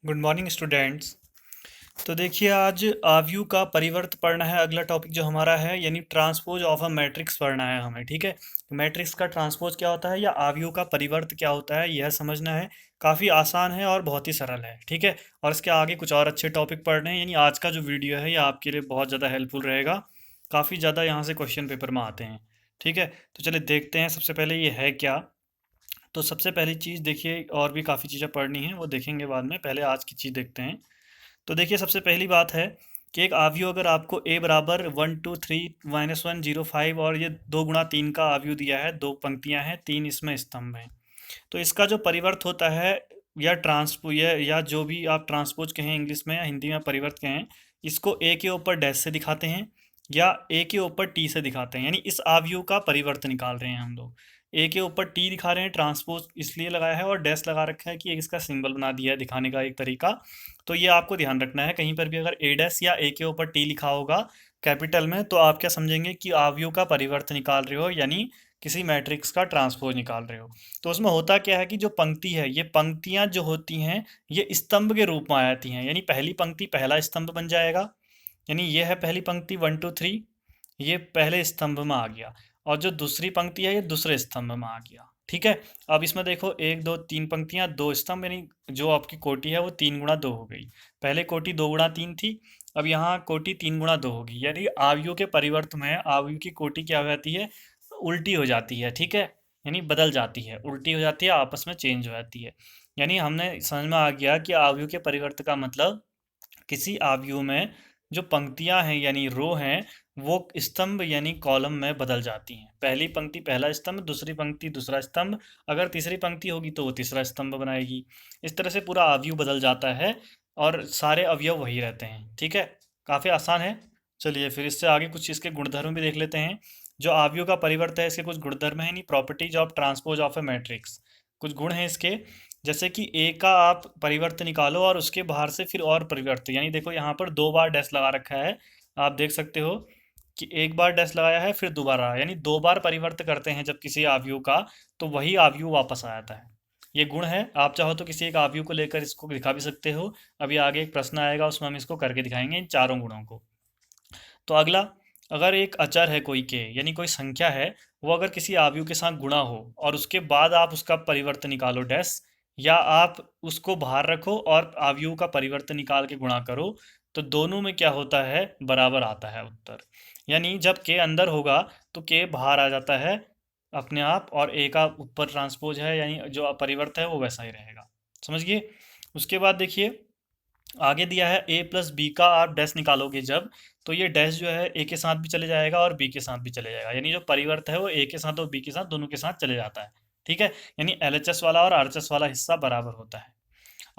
Good morning students. तो देखिए आज आव्यू का परिवर्त पढ़ना है। अगला टॉपिक जो हमारा है यानी ट्रांसपोज ऑफ अ मैट्रिक्स पढ़ना है हमें। ठीक है, मैट्रिक्स का ट्रांसपोज क्या होता है या आव्यू का परिवर्त क्या होता है यह समझना है। काफ़ी आसान है और बहुत ही सरल है। ठीक है, और इसके आगे कुछ और अच्छे टॉपिक पढ़ने हैं। यानी आज का जो वीडियो है यह आपके लिए बहुत ज़्यादा हेल्पफुल रहेगा। काफ़ी ज़्यादा यहाँ से क्वेश्चन पेपर में आते हैं। ठीक है, तो चलिए देखते हैं सबसे पहले ये है क्या। तो सबसे पहली चीज़ देखिए, और भी काफ़ी चीज़ें पढ़नी हैं वो देखेंगे बाद में, पहले आज की चीज़ देखते हैं। तो देखिए सबसे पहली बात है कि एक आव्यूह अगर आपको a बराबर 1 2 3 -1 0 5 और ये 2 × 3 का आव्यूह दिया है, दो पंक्तियां हैं, तीन इसमें स्तंभ हैं, तो इसका जो परिवर्त होता है या ट्रांसपो या जो भी आप ट्रांसपोज कहें इंग्लिश में या हिंदी में परिवर्त कहें, इसको a के ऊपर डैश से दिखाते हैं या a के ऊपर t से दिखाते हैं। यानी इस आव्यूह का परिवर्त निकाल रहे हैं हम लोग। a के ऊपर t दिखा रहे हैं, ट्रांसपोज इसलिए लगाया है, और डैश लगा रखा है कि एक इसका सिंबल बना दिया है दिखाने का एक तरीका। तो ये आपको ध्यान रखना है, कहीं पर भी अगर a डैश या a के ऊपर t लिखा होगा कैपिटल में, तो आप क्या समझेंगे कि आव्यूह का परिवर्त निकाल रहे हो, यानी किसी मैट्रिक्स का ट्रांसपोज निकाल रहे हो। तो उसमें होता क्या है कि जो पंक्ति है, ये पंक्तियां जो होती हैं ये स्तंभ के रूप में आती हैं। यानी पहली पंक्ति पहला स्तंभ बन जाएगा, यानी ये है पहली पंक्ति 1 2 3, ये पहले स्तंभ में आ गया, और जो दूसरी पंक्ति है ये दूसरे स्तंभ में आ गया। ठीक है, अब इसमें देखो 1 2 3 पंक्तियां, दो स्तंभ, यानी जो आपकी कोटि है वो 3 × 2 हो गई। पहले कोटि 2 × 3 थी, अब यहाँ कोटि 3 × 2 होगी। यानी आव्यूह के परिवर्त में आव्यूह की कोटि क्या हो जाती है, उल्टी हो जाती है। ठीक है, यानी बदल जाती है, उल्टी हो जाती है, आपस में चेंज हो जाती है। यानी हमने समझ में आ गया कि आव्यूह के परिवर्त का मतलब किसी आव्यूह में जो पंक्तियां हैं यानी रो हैं वो स्तंभ यानी कॉलम में बदल जाती हैं। पहली पंक्ति पहला स्तंभ, दूसरी पंक्ति दूसरा स्तंभ, अगर तीसरी पंक्ति होगी तो वो तीसरा स्तंभ बनाएगी। इस तरह से पूरा आव्यूह बदल जाता है और सारे अवयव वही रहते हैं। ठीक है, काफ़ी आसान है। चलिए फिर इससे आगे कुछ इसके गुणधर्म भी देख लेते हैं। जो आव्यूह का परिवर्त है इसके कुछ गुणधर्म है, यानी properties of transpose of A matrix. कुछ गुण हैं इसके, जैसे कि ए का आप परिवर्त निकालो और उसके बाहर से फिर और परिवर्त, यानी देखो यहाँ पर 2 बार डैश लगा रखा है, आप देख सकते हो कि एक बार डैश लगाया है फिर दोबारा, यानी 2 बार परिवर्त करते हैं जब किसी आव्यूह का, तो वही आव्यूह वापस आ जाता है। ये गुण है। आप चाहो तो किसी एक आव्यूह को लेकर इसको दिखा भी सकते हो। अभी आगे एक प्रश्न आएगा उसमें हम इसको करके दिखाएंगे इन चारों गुणों को। तो अगला, अगर एक अचर है कोई के, यानी कोई संख्या है, वो अगर किसी आव्यूह के साथ गुणा हो और उसके बाद आप उसका परिवर्तन निकालो डैश, या आप उसको बाहर रखो और आव्यूह का परिवर्तन निकाल के गुणा करो, तो दोनों में क्या होता है, बराबर आता है उत्तर। यानी जब के अंदर होगा तो के बाहर आ जाता है अपने आप, और ए का ऊपर ट्रांसपोज है यानी जो परिवर्त है वो वैसा ही रहेगा। समझ गए। उसके बाद देखिए आगे दिया है a प्लस बी का आप डैश निकालोगे जब, तो ये डैश जो है a के साथ भी चले जाएगा और b के साथ भी चले जाएगा, यानी जो परिवर्त है वो a के साथ और b के साथ दोनों के साथ चले जाता है। ठीक है, यानी LHS वाला और RHS वाला हिस्सा बराबर होता है।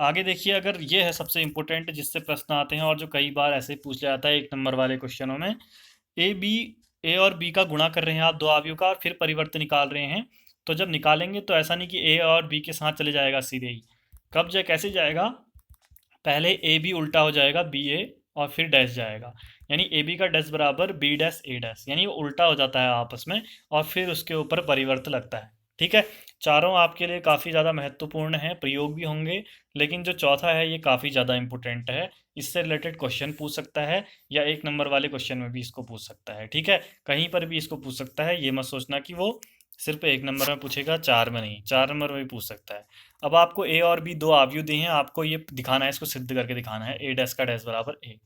आगे देखिए, अगर ये है सबसे इंपॉर्टेंट जिससे प्रश्न आते हैं और जो कई बार ऐसे पूछ लिया जाता है 1 नंबर वाले क्वेश्चनों में, ए और बी का गुणा कर रहे हैं आप दो आव्यूह का और फिर परिवर्तन निकाल रहे हैं, तो जब निकालेंगे तो ऐसा नहीं कि ए और बी के साथ चले जाएगा सीधे ही। कब जाए, कैसे जाएगा, पहले ए बी उल्टा हो जाएगा बी ए और फिर डैश जाएगा, यानी ए बी का डैश बराबर बी डैश ए डैश, यानी वो उल्टा हो जाता है आपस में और फिर उसके ऊपर परिवर्तन लगता है। ठीक है, चारों आपके लिए काफ़ी ज़्यादा महत्वपूर्ण है, प्रयोग भी होंगे, लेकिन जो चौथा है ये काफ़ी ज़्यादा इंपॉर्टेंट है। इससे रिलेटेड क्वेश्चन पूछ सकता है या 1 नंबर वाले क्वेश्चन में भी इसको पूछ सकता है। ठीक है, कहीं पर भी इसको पूछ सकता है, ये मत सोचना कि वो सिर्फ 1 नंबर में पूछेगा, 4 में नहीं, 4 नंबर में भी पूछ सकता है। अब आपको ए और बी दो आव्यूह दिए हैं, आपको ये दिखाना है, इसको सिद्ध करके दिखाना है ए डैश का डैश बराबर ए,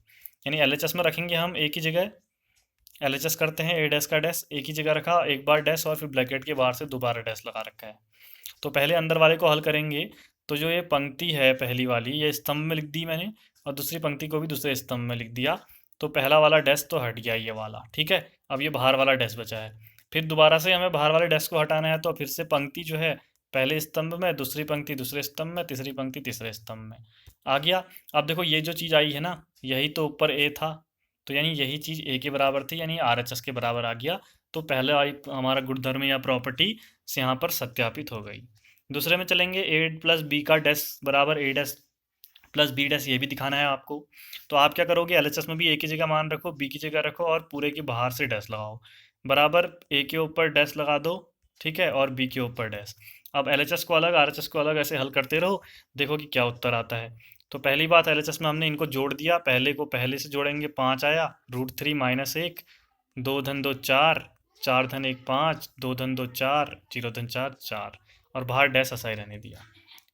यानी LHS में रखेंगे हम ए की जगह, LHS करते हैं ए डैश का डैश एक ही जगह रखा, एक बार डैश और फिर ब्रैकेट के बाहर से दोबारा डैश लगा रखा है। तो पहले अंदर वाले को हल करेंगे, तो जो ये पंक्ति है पहली वाली ये स्तंभ में लिख दी मैंने, और दूसरी पंक्ति को भी दूसरे स्तंभ में लिख दिया, तो पहला वाला डैश तो हट गया ये वाला। ठीक है, अब ये बाहर वाला डैश बचा है, फिर दोबारा से हमें बाहर वाले डैश को हटाना है, तो फिर से पंक्ति जो है पहले स्तंभ में, दूसरी पंक्ति दूसरे स्तंभ में, तीसरी पंक्ति तीसरे स्तंभ में आ गया। अब देखो ये जो चीज़ आई है ना, यही तो ऊपर ए था, तो यानी यही चीज़ ए के बराबर थी, यानी RHS के बराबर आ गया। तो पहले आई हमारा गुणधर्म या प्रॉपर्टी से यहाँ पर सत्यापित हो गई। दूसरे में चलेंगे, ए प्लस बी का डैश बराबर ए डैश प्लस बी डैश, ये भी दिखाना है आपको। तो आप क्या करोगे, LHS में भी ए की जगह मान रखो, बी की जगह रखो और पूरे के बाहर से डैश लगाओ, बराबर ए के ऊपर डैश लगा दो, ठीक है, और बी के ऊपर डैश। अब LHS को अलग RHS को अलग ऐसे हल करते रहो, देखो कि क्या उत्तर आता है। तो पहली बात एलएचएस में हमने इनको जोड़ दिया, पहले को पहले से जोड़ेंगे, 5 आया, √3 - 1, 2 धन 2 4, 4 धन 1 5, 2 धन 2 4, 0 धन 4 4, और बाहर डैश ऐसा ही रहने दिया।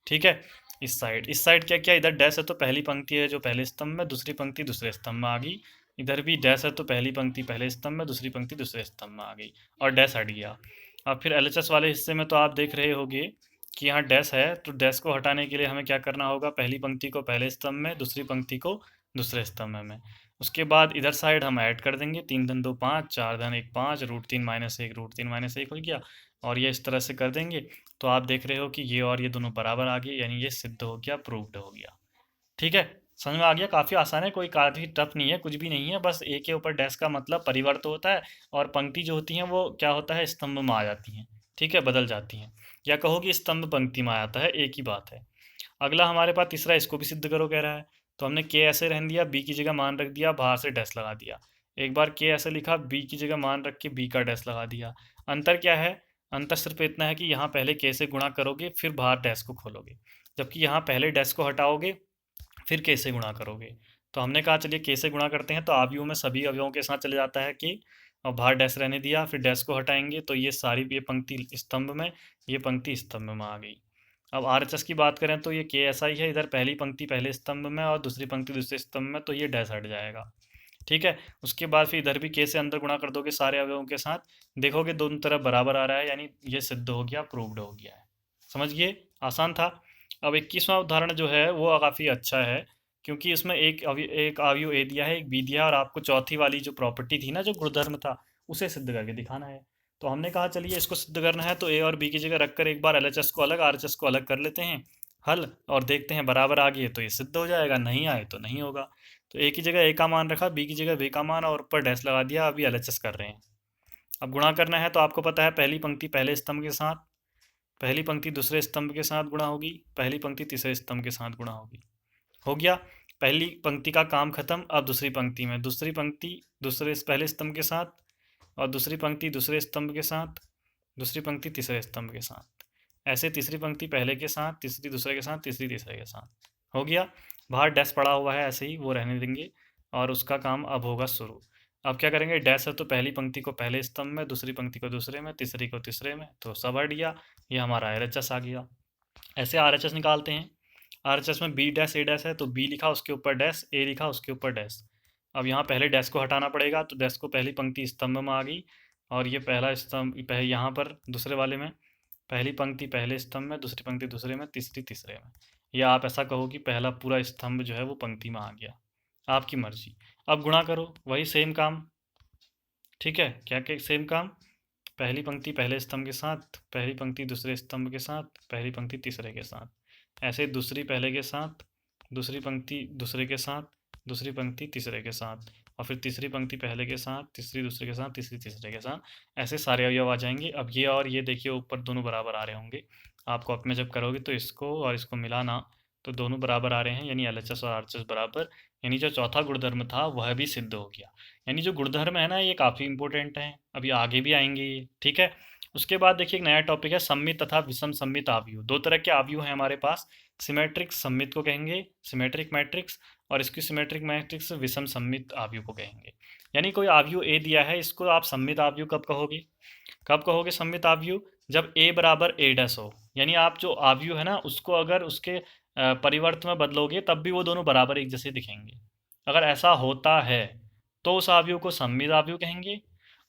ठीक है। इस साइड क्या किया, इधर डैश है तो पहली पंक्ति है जो पहले स्तंभ में, दूसरी पंक्ति दूसरे स्तंभ में आ गई। इधर भी डैश है तो पहली पंक्ति पहले स्तंभ में, दूसरी पंक्ति दूसरे स्तंभ में आ गई, और डैश हट गया। अब फिर एलएचएस वाले हिस्से में तो आप देख रहे होंगे कि यहाँ डैश है, तो डैश को हटाने के लिए हमें क्या करना होगा, पहली पंक्ति को पहले स्तंभ में, दूसरी पंक्ति को दूसरे स्तंभ में। उसके बाद इधर साइड हम ऐड कर देंगे, 3 धन 2 5, 4 धन 1 5, √3 - 1, √3 - 1 हो गया, और ये इस तरह से कर देंगे। तो आप देख रहे हो कि ये और ये दोनों बराबर आ गए, यानी ये सिद्ध हो गया, प्रूव्ड हो गया। ठीक है, समझ में आ गया। काफ़ी आसान है, कोई काफ़ी टफ नहीं है, कुछ भी नहीं है, बस ए के ऊपर डैश का मतलब परिवर्त होता है, और पंक्ति जो होती हैं वो क्या होता है, स्तंभ में आ जाती हैं। ठीक है, बदल जाती हैं, या कहो कि स्तंभ पंक्ति में आ जाता है, एक ही बात है। अगला हमारे पास तीसरा, इसको भी सिद्ध करो कह रहा है। तो हमने के ऐसे रहने दिया, बी की जगह मान रख दिया, बाहर से डैश लगा दिया। एक बार के ऐसे लिखा, बी की जगह मान रख के बी का डैश लगा दिया। अंतर क्या है, अंतर सिर्फ इतना है कि यहाँ पहले के से गुणा करोगे, फिर बाहर डैश को खोलोगे, जबकि यहाँ पहले डैश को हटाओगे, फिर के से गुणा करोगे। तो हमने कहा चलिए के से गुणा करते हैं, तो अवयव में सभी अवयवों के साथ चले जाता है के, और बाहर डैश रहने दिया, फिर डैश को हटाएंगे तो ये सारी, ये पंक्ति स्तंभ में, ये पंक्ति स्तंभ में आ गई। अब आरएचएस की बात करें तो ये के ऐसा ही है, इधर पहली पंक्ति पहले स्तंभ में और दूसरी पंक्ति दूसरे स्तंभ में, तो ये डैश हट जाएगा। ठीक है, उसके बाद फिर इधर भी के से अंदर गुणा कर दोगे सारे अवयवों के साथ, देखोगे दोनों तरफ बराबर आ रहा है, यानी ये सिद्ध हो गया, प्रूव्ड हो गया है। समझिए, आसान था। अब 21वां उदाहरण जो है वो काफ़ी अच्छा है, क्योंकि इसमें एक अवयव ए दिया है, एक बी दिया है, और आपको चौथी वाली जो प्रॉपर्टी थी ना, जो गुणधर्म था, उसे सिद्ध करके दिखाना है। तो हमने कहा चलिए इसको सिद्ध करना है, तो ए और बी की जगह रखकर एक बार एलएचएस को अलग, आरएचएस को अलग कर लेते हैं हल, और देखते हैं बराबर आ गए तो ये सिद्ध हो जाएगा, नहीं आए तो नहीं होगा। तो ए की जगह ए का मान रखा, बी की जगह बी का मान, और ऊपर डैश लगा दिया। अभी एलएचएस कर रहे हैं। अब गुणा करना है, तो आपको पता है पहली पंक्ति पहले स्तंभ के साथ, पहली पंक्ति दूसरे स्तंभ के साथ गुणा होगी, पहली पंक्ति तीसरे स्तंभ के साथ गुणा होगी। हो गया, पहली पंक्ति का काम खत्म। अब दूसरी पंक्ति में, दूसरी पंक्ति दूसरे पहले स्तंभ के साथ, और दूसरी पंक्ति दूसरे स्तंभ के साथ, दूसरी पंक्ति तीसरे स्तंभ के साथ, ऐसे तीसरी पंक्ति पहले के साथ, तीसरी दूसरे के साथ, तीसरी तीसरे के साथ। हो गया, बाहर डैश पड़ा हुआ है, ऐसे ही वो रहने देंगे, और उसका काम अब होगा शुरू। अब क्या करेंगे, डैश है तो पहली पंक्ति को पहले स्तंभ में, दूसरी पंक्ति को दूसरे में, तीसरी को तीसरे में, तो सब हट गया, ये हमारा आरएचएस आ गया। ऐसे आरएचएस निकालते हैं। आरएचएस में बी डैश ए डैश है, तो बी लिखा उसके ऊपर डैश, ए लिखा उसके ऊपर डैश। अब यहाँ पहले डैश को हटाना पड़ेगा, तो डैश को पहली पंक्ति स्तंभ में आ गई, और ये पहला स्तंभ यहाँ पर दूसरे वाले में, पहली पंक्ति पहले स्तंभ में, दूसरी पंक्ति दूसरे में, तीसरी तीसरे में, या आप ऐसा कहो कि पहला पूरा स्तंभ जो है वो पंक्ति में आ गया, आपकी मर्जी। अब गुणा करो, वही सेम काम। ठीक है, क्या क्या सेम काम, पहली पंक्ति पहले स्तंभ के साथ, पहली पंक्ति दूसरे स्तंभ के साथ, पहली पंक्ति तीसरे के साथ, ऐसे दूसरी पहले के साथ, दूसरी पंक्ति दूसरे के साथ, दूसरी पंक्ति तीसरे के साथ, और फिर तीसरी पंक्ति पहले के साथ, तीसरी दूसरे के साथ, तीसरी तीसरे के साथ, ऐसे सारे अवयव आ जाएंगे। अब ये और ये देखिए ऊपर दोनों बराबर आ रहे होंगे, आपको अब में जब करोगे तो इसको और इसको मिलाना, तो दोनों बराबर आ रहे हैं, यानी एलएचएस और आरएचएस बराबर, यानी जो चौथा गुणधर्म था वह भी सिद्ध हो गया। यानी जो गुणधर्म है ना, ये काफ़ी इंपॉर्टेंट है, अभी आगे भी आएंगे ये। ठीक है, उसके बाद देखिए एक नया टॉपिक है, सममित तथा विषम सममित आव्यूह। दो तरह के आव्यूह हैं हमारे पास, सिमेट्रिक सममित को कहेंगे, सिमेट्रिक मैट्रिक्स, और इसकी सिमेट्रिक मैट्रिक्स विषम सममित आव्यूह को कहेंगे। यानी कोई आव्यूह ए दिया है, इसको आप सममित आव्यूह कब कहोगे, कब कहोगे सममित आव्यूह, जब ए बराबर ए डैश हो। यानी आप जो आव्यूह है ना, उसको अगर उसके परिवर्त में बदलोगे तब भी वो दोनों बराबर एक जैसे दिखेंगे। अगर ऐसा होता है तो उस आव्यूह को सममित आव्यूह कहेंगे।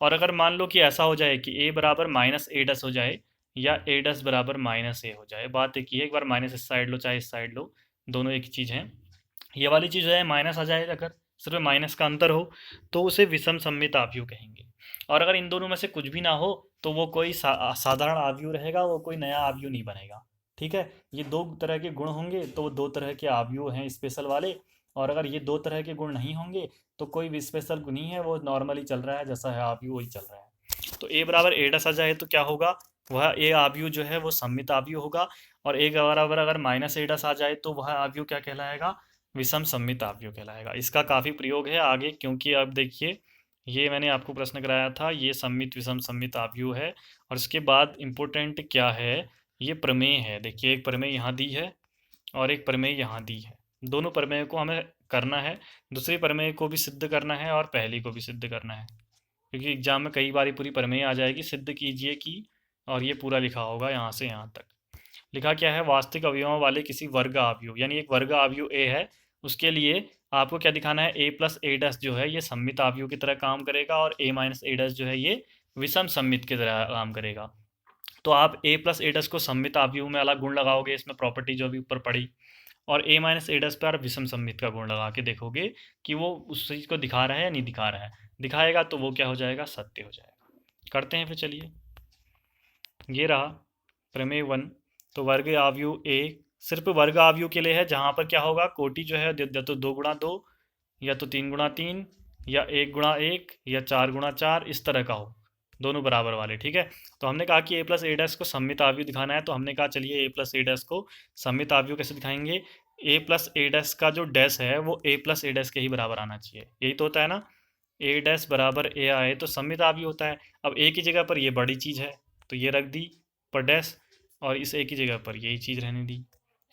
और अगर मान लो कि ऐसा हो जाए कि ए बराबर माइनस ए डस हो जाए, या ए डस बराबर माइनस ए हो जाए, बात एक ही है, एक बार माइनस इस साइड लो चाहे इस साइड लो, दोनों एक ही चीज़ है। ये वाली चीज़ है माइनस आ जाए, अगर सिर्फ माइनस का अंतर हो, तो उसे विषम सममित आव्यूह कहेंगे। और अगर इन दोनों में से कुछ भी ना हो, तो वो कोई साधारण आव्यूह रहेगा, वो कोई नया आव्यूह नहीं बनेगा। ठीक है, ये दो तरह के गुण होंगे तो वो दो तरह के आव्यूह हैं स्पेशल वाले, और अगर ये दो तरह के गुण नहीं होंगे तो कोई भी स्पेशल गुण नहीं है, वो नॉर्मली चल रहा है, जैसा है आव्यूह वही चल रहा है। तो ए बराबर ए डस आ जाए तो क्या होगा, वह ए आव्यूह जो है वो सममित आव्यूह होगा, और ए बराबर अगर माइनस ए डस आ जाए तो वह आव्यूह क्या कहलाएगा, विषम सममित आव्यूह कहलाएगा। इसका काफ़ी प्रयोग है आगे, क्योंकि अब देखिए ये मैंने आपको प्रश्न कराया था, ये सममित विषम सममित आव्यूह है। और इसके बाद इम्पोर्टेंट क्या है, ये प्रमेय है। देखिए एक प्रमेय यहाँ दी है और एक प्रमेय यहाँ दी है। दोनों प्रमेय को हमें करना है, दूसरी प्रमेय को भी सिद्ध करना है और पहली को भी सिद्ध करना है, क्योंकि एग्जाम में कई बार पूरी प्रमेय आ जाएगी सिद्ध कीजिए की, और ये पूरा लिखा होगा यहाँ से यहाँ तक। लिखा क्या है, वास्तविक अवयवों वाले किसी वर्ग आव्यूह, यानी एक वर्ग आव्यूह ए है, उसके लिए आपको क्या दिखाना है, ए प्लस ए डैश जो है ये सममित आव्यूह की तरह काम करेगा और ए माइनस ए डैश जो है ये विषम सममित की तरह काम करेगा। तो आप ए प्लस ए डैश को सममित आव्यूह में अलग गुण लगाओगे, इसमें प्रॉपर्टी जो अभी ऊपर पड़ी, और ए माइनस ए डैश पर आप विषम सममित का गुण लगा के देखोगे कि वो उस चीज़ को दिखा रहा है या नहीं दिखा रहा है। दिखाएगा तो वो क्या हो जाएगा, सत्य हो जाएगा। करते हैं फिर, चलिए। ये रहा प्रमेय 1। तो वर्ग आव्यूह ए सिर्फ वर्ग आव्यूह के लिए है, जहाँ पर क्या होगा, कोटि जो है या तो 2 गुणा 2 या तो 3 गुणा 3 या 1 गुणा 1 या 4 गुणा 4 इस तरह का हो, दोनों बराबर वाले, ठीक है। तो हमने कहा कि ए प्लस ए डैश को सममित आव्यूह दिखाना है, तो हमने कहा चलिए ए प्लस ए डैश को सममित आव्यूह कैसे दिखाएंगे। ए प्लस ए डैश का जो डैश है वो ए प्लस ए डैश के ही बराबर आना चाहिए, यही तो होता है ना। ए डैश बराबर ए आए तो सममित आव्यूह होता है। अब ए की जगह पर ये बड़ी चीज़ है तो ये रख दी पर डैश, और इस ए की जगह पर यही चीज़ रहने दी।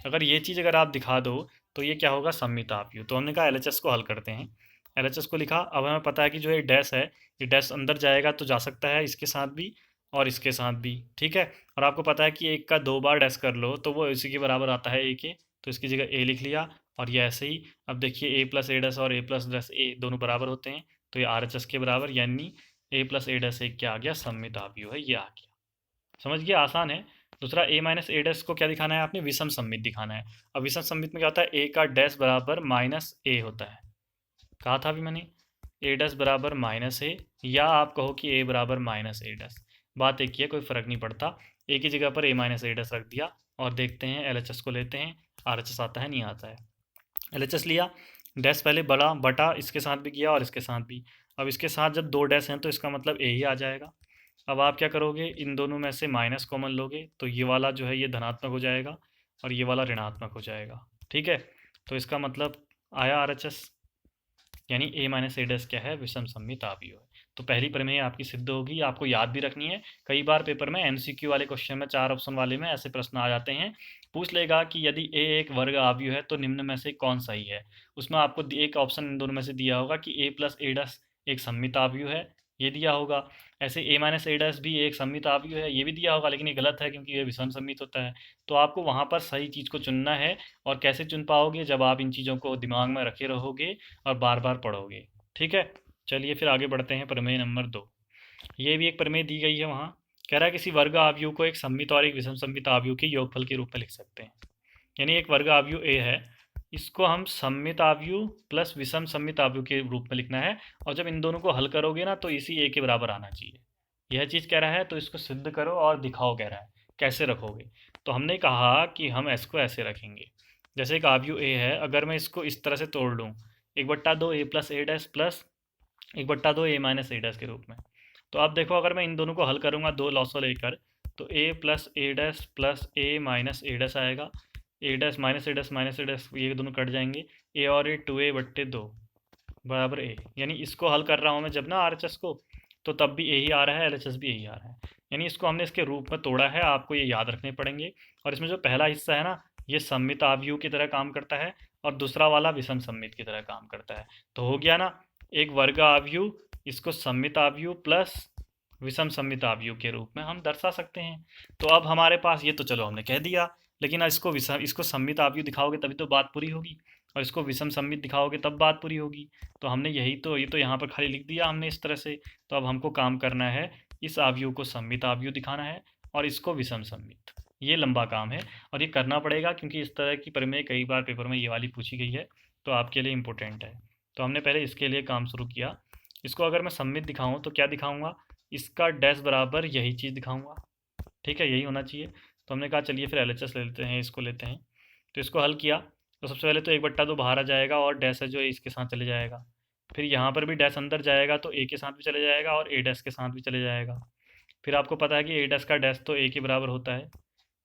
अगर ये चीज़ अगर आप दिखा दो तो ये क्या होगा, सममित आव्यूह। तो हमने कहा एलएचएस को हल करते हैं। एलएचएस को लिखा, अब हमें पता है कि जो ये डैश है, ये डैश अंदर जाएगा तो जा सकता है इसके साथ भी और इसके साथ भी, ठीक है। और आपको पता है कि एक का 2 बार डैश कर लो तो वो इसी के बराबर आता है ए के, तो इसकी जगह ए लिख लिया। और ये ऐसे ही, अब देखिए ए प्लस ए डैश और ए प्लस डैश ए दोनों बराबर होते हैं, तो ये आरएचएस के बराबर, यानी ए प्लस ए डैश एक क्या आ गया, सममित आव्यूह है, ये आ गया। समझ गया, आसान है। दूसरा ए माइनस ए डैश को क्या दिखाना है आपने, विषम सममित दिखाना है। अब विषम सममित में क्या होता है, ए का डैश बराबर माइनस ए होता है, कहा था अभी मैंने, ए डैश बराबर माइनस ए, या आप कहो कि ए बराबर माइनस ए डैश, बात एक ही है, कोई फ़र्क नहीं पड़ता। ए की जगह पर ए माइनस ए डैश रख दिया, और देखते हैं एलएचएस को लेते हैं, आरएचएस आता है नहीं आता है। एलएचएस लिया, डैश पहले बड़ा बटा इसके साथ भी किया और इसके साथ भी। अब इसके साथ जब 2 डैश हैं तो इसका मतलब ए ही आ जाएगा। अब आप क्या करोगे, इन दोनों में से माइनस कॉमन लोगे तो ये वाला जो है ये धनात्मक हो जाएगा और ये वाला ऋणात्मक हो जाएगा, ठीक है। तो इसका मतलब आया आरएचएस, यानी ए माइनस ए डैश क्या है, विषम सममित आव्यूह है। तो पहली प्रमेय आपकी सिद्ध होगी, आपको याद भी रखनी है। कई बार पेपर में एमसीक्यू वाले क्वेश्चन में 4 ऑप्शन वाले में ऐसे प्रश्न आ जाते हैं, पूछ लेगा कि यदि ए एक वर्ग आव्यूह है तो निम्न में से कौन सही है। उसमें आपको एक ऑप्शन इन दोनों में से दिया होगा कि ए प्लस ए डैश एक सममित आव्यूह है, ये दिया होगा। ऐसे ए माइनस ए डैश भी एक सममित आव्यूह है, ये भी दिया होगा, लेकिन ये गलत है क्योंकि ये विषम सममित होता है। तो आपको वहाँ पर सही चीज़ को चुनना है। और कैसे चुन पाओगे, जब आप इन चीज़ों को दिमाग में रखे रहोगे और बार बार पढ़ोगे, ठीक है। चलिए फिर आगे बढ़ते हैं, प्रमेय नंबर 2। ये भी एक प्रमेय दी गई है वहाँ, कह रहा है किसी वर्ग आव्यूह को एक सममित और एक विषम सममित आव्यूह के योगफल के रूप में लिख सकते हैं। यानी एक वर्ग आव्यूह ए है, इसको हम सममित आव्यूह प्लस विषम सममित आव्यूह के रूप में लिखना है, और जब इन दोनों को हल करोगे ना तो इसी ए के बराबर आना चाहिए। यह चीज़ कह रहा है, तो इसको सिद्ध करो और दिखाओ, कह रहा है कैसे रखोगे। तो हमने कहा कि हम इसको ऐसे रखेंगे, जैसे एक आव्यूह ए है, अगर मैं इसको इस तरह से तोड़ लूँ, 1/2 ए प्लस ए डैश प्लस 1/2 ए माइनस ए डैश के रूप में। तो अब देखो, अगर मैं इन दोनों को हल करूँगा 2 लॉसो लेकर, तो ए प्लस ए डैश प्लस ए माइनस ए डैश आएगा। ए डैश माइनस ए डैश ये दोनों कट जाएंगे, ए और ए 2a/2 बराबर ए। यानी इसको हल कर रहा हूँ मैं जब ना आरएचएस को, तो तब भी ए ही आ रहा है, एलएचएस भी यही आ रहा है। यानी इसको हमने इसके रूप में तोड़ा है, आपको ये याद रखने पड़ेंगे। और इसमें जो पहला हिस्सा है ना, ये सममित आव्यूह की तरह काम करता है, और दूसरा वाला विषम सममित की तरह काम करता है। तो हो गया ना, एक वर्ग आव्यूह, इसको सममित आव्यूह प्लस विषम सममित आव्यूह के रूप में हम दर्शा सकते हैं। तो अब हमारे पास ये तो चलो हमने कह दिया, लेकिन इसको सममित आव्यूह दिखाओगे तभी तो बात पूरी होगी, और इसको विषम सममित दिखाओगे तब बात पूरी होगी। तो हमने यही तो, ये तो यहाँ पर खाली लिख दिया हमने इस तरह से। तो अब हमको काम करना है, इस आव्यूह को सममित आव्यूह दिखाना है और इसको विषम सममित। ये लंबा काम है और ये करना पड़ेगा, क्योंकि इस तरह की प्रमेय कई बार पेपर में ये वाली पूछी गई है, तो आपके लिए इम्पोर्टेंट है। तो हमने पहले इसके लिए काम शुरू किया। इसको अगर मैं सममित दिखाऊँ तो क्या दिखाऊँगा, इसका डैश बराबर यही चीज़ दिखाऊँगा, ठीक है, यही होना चाहिए। तो हमने कहा चलिए फिर एलएचएस ले लेते हैं, इसको लेते हैं। तो इसको हल किया, तो सबसे पहले तो 1/2 बाहर आ जाएगा और डैश है जो इसके साथ चले जाएगा। फिर यहाँ पर भी डैश अंदर जाएगा तो ए के साथ भी चले जाएगा और ए डैश के साथ भी चले जाएगा। फिर आपको पता है कि ए डैश का डैश तो ए के बराबर होता है,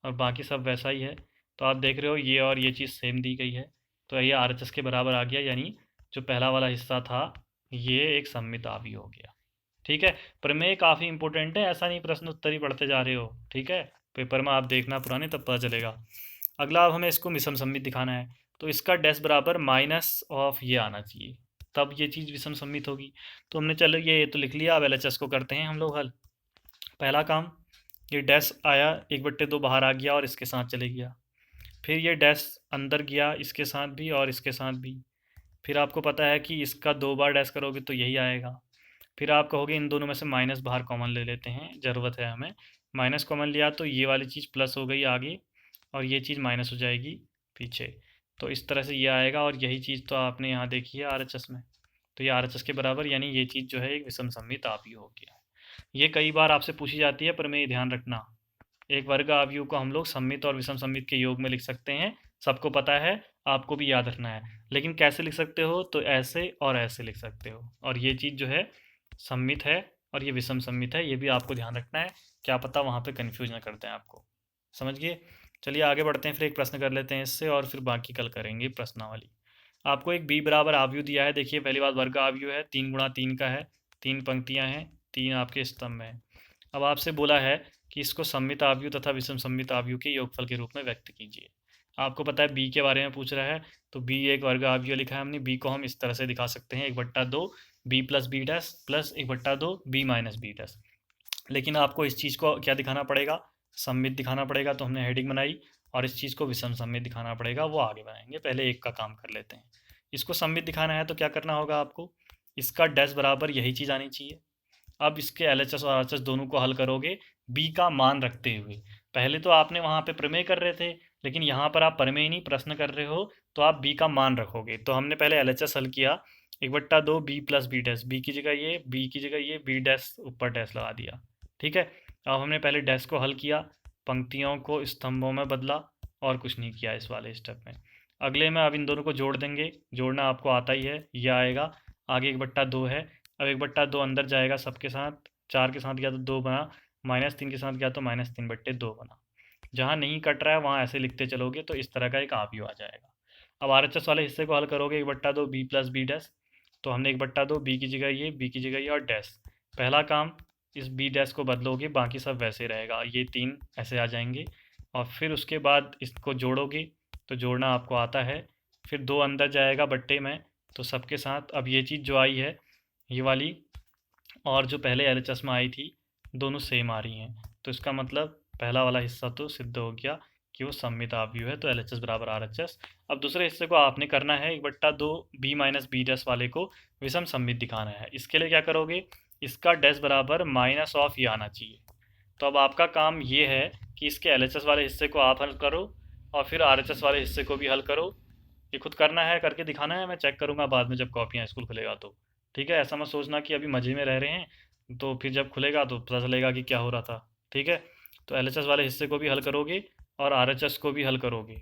और बाकी सब वैसा ही है। तो आप देख रहे हो ये और ये चीज़ सेम दी गई है, तो ये आरएचएस के बराबर आ गया, यानी जो पहला वाला हिस्सा था ये एक सममित आव्यूह हो गया, ठीक है। प्रमेय काफ़ी इंपॉर्टेंट है, ऐसा नहीं प्रश्न उत्तर ही पढ़ते जा रहे हो, ठीक है। पेपर में आप देखना पुराने, तब पता चलेगा। अगला अब हमें इसको विषम सममित दिखाना है। तो इसका डैश बराबर माइनस ऑफ ये आना चाहिए, तब ये चीज़ विषम सम्मित होगी। तो हमने चलो ये तो लिख लिया, अब एलएचएस को करते हैं हम लोग हल। पहला काम, ये डैश आया 1/2 बाहर आ गया और इसके साथ चले गया, फिर ये डैश अंदर गया इसके साथ भी और इसके साथ भी, फिर आपको पता है कि इसका 2 बार डैश करोगे तो यही आएगा। फिर आप कहोगे इन दोनों में से माइनस बाहर कॉमन ले लेते हैं, ज़रूरत है हमें। माइनस कॉमन लिया तो ये वाली चीज़ प्लस हो गई आगे और ये चीज़ माइनस हो जाएगी पीछे। तो इस तरह से ये आएगा और यही चीज़ तो आपने यहाँ देखी है आरएचएस में। तो ये आरएचएस के बराबर, यानी ये चीज़ जो है एक विषम सम्मित आव्यूह हो गया। ये कई बार आपसे पूछी जाती है, पर मैं ये ध्यान रखना, एक वर्ग आव्यूह को हम लोग सम्मित और विषम सम्मित के योग में लिख सकते हैं, सबको पता है, आपको भी याद रखना है। लेकिन कैसे लिख सकते हो, तो ऐसे और ऐसे लिख सकते हो। और ये चीज़ जो है सम्मित है और ये विषम सम्मित है, ये भी आपको ध्यान रखना है, क्या पता वहाँ पे कन्फ्यूज ना करते हैं आपको। समझ गए? चलिए आगे बढ़ते हैं, फिर एक प्रश्न कर लेते हैं इससे और फिर बाकी कल करेंगे प्रश्नावली। आपको एक बी बराबर आव्यूह दिया है, देखिए पहली बात वर्ग आव्यूह है, 3 × 3 का है, 3 पंक्तियाँ हैं, 3 आपके स्तंभ हैं। अब आपसे बोला है कि इसको सम्मित आव्यूह तथा विषम सम्मित आव्यूह के योगफल के रूप में व्यक्त कीजिए। आपको पता है बी के बारे में पूछ रहा है, तो बी एक वर्ग आव्यूह लिखा है हमने, बी को हम इस तरह से दिखा सकते हैं 1/2 B plus B dash plus 1/2 B minus B dash. लेकिन आपको इस चीज़ को क्या दिखाना पड़ेगा, सम्मित दिखाना पड़ेगा, तो हमने हेडिंग बनाई, और इस चीज़ को विषम सम्मित दिखाना पड़ेगा, वो आगे बनाएंगे, पहले एक का काम कर लेते हैं। इसको सम्मित दिखाना है तो क्या करना होगा आपको, इसका डैश बराबर यही चीज़ आनी चाहिए। अब इसके एलएचएस और आरएचएस दोनों को हल करोगे बी का मान रखते हुए। पहले तो आपने वहाँ पे प्रमेय कर रहे थे, लेकिन यहाँ पर आप प्रमेय नहीं प्रश्न कर रहे हो, तो आप बी का मान रखोगे। तो हमने पहले एलएचएस हल किया, 1/2 B plus B dash, B की जगह ये, बी की जगह ये, बी डैश ऊपर डैश लगा दिया, ठीक है। अब हमने पहले डैश को हल किया, पंक्तियों को स्तंभों में बदला, और कुछ नहीं किया इस वाले स्टेप में। अगले में अब इन दोनों को जोड़ देंगे, जोड़ना आपको आता ही है, यह आएगा, आगे 1/2 है, अब 1/2 अंदर जाएगा सबके साथ, 4 के साथ गया तो 2 बना, -3 के साथ गया तो -3/2 बना। जहाँ नहीं कट रहा है वहाँ ऐसे लिखते चलोगे तो इस तरह का एक आव्यूह आ जाएगा। अब आरएचएस वाले हिस्से को हल करोगे, 1/2 बी प्लस बी डैश, तो हमने 1/2 बी की जगह ये, बी की जगह ये और डैश। पहला काम, इस बी डैश को बदलोगे, बाकी सब वैसे रहेगा, ये 3 ऐसे आ जाएंगे, और फिर उसके बाद इसको जोड़ोगे, तो जोड़ना आपको आता है, फिर 2 अंदर जाएगा बट्टे में, तो सबके साथ अब ये चीज़ जो आई है ये वाली, और जो पहले एलएचएस में आई थी, दोनों सेम आ रही हैं, तो इसका मतलब पहला वाला हिस्सा तो सिद्ध हो गया कि वो सम्मित आव्यूह है, तो एलएचएस बराबर आरएचएस। अब दूसरे हिस्से को आपने करना है, 1/2 बी माइनस बी डैश वाले को विषम सम्मित दिखाना है। इसके लिए क्या करोगे, इसका डैश बराबर माइनस ऑफ ये आना चाहिए। तो अब आपका काम ये है कि इसके एलएचएस वाले हिस्से को आप हल करो और फिर आरएचएस वाले हिस्से को भी हल करो। ये खुद करना है, करके दिखाना है, मैं चेक करूँगा बाद में जब कॉपियाँ स्कूल खुलेगा तो, ठीक है। ऐसा मत सोचना कि अभी मज़े में रह रहे हैं, तो फिर जब खुलेगा तो पता चलेगा कि क्या हो रहा था, ठीक है। तो एलएचएस वाले हिस्से को भी हल करोगे और आरएचएस को भी हल करोगे,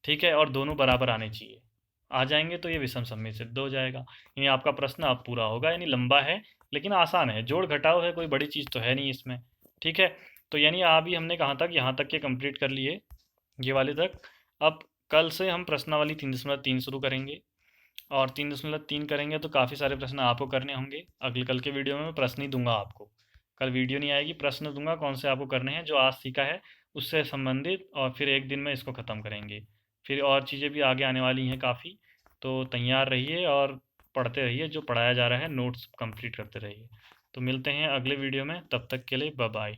ठीक है, और दोनों बराबर आने चाहिए। आ जाएंगे तो ये विषम सम्मित सिद्ध हो जाएगा। यानी आपका प्रश्न अब पूरा होगा, यानी लंबा है लेकिन आसान है, जोड़ घटाव है, कोई बड़ी चीज़ तो है नहीं इसमें, ठीक है। तो यानी अभी हमने कहाँ तक, यहाँ तक के कंप्लीट कर लिए, ये वाले तक। अब कल से हम प्रश्नावली 3.3 शुरू करेंगे, और 3.3 करेंगे तो काफ़ी सारे प्रश्न आपको करने होंगे। अगले कल के वीडियो में मैं प्रश्न ही दूंगा आपको, कल वीडियो नहीं आएगी, प्रश्न दूंगा कौन से आपको करने हैं, जो आज सीखा है उससे संबंधित, और फिर एक दिन में इसको ख़त्म करेंगे। फिर और चीज़ें भी आगे आने वाली हैं काफ़ी, तो तैयार रहिए और पढ़ते रहिए, जो पढ़ाया जा रहा है नोट्स कंप्लीट करते रहिए। तो मिलते हैं अगले वीडियो में, तब तक के लिए बाय बाय।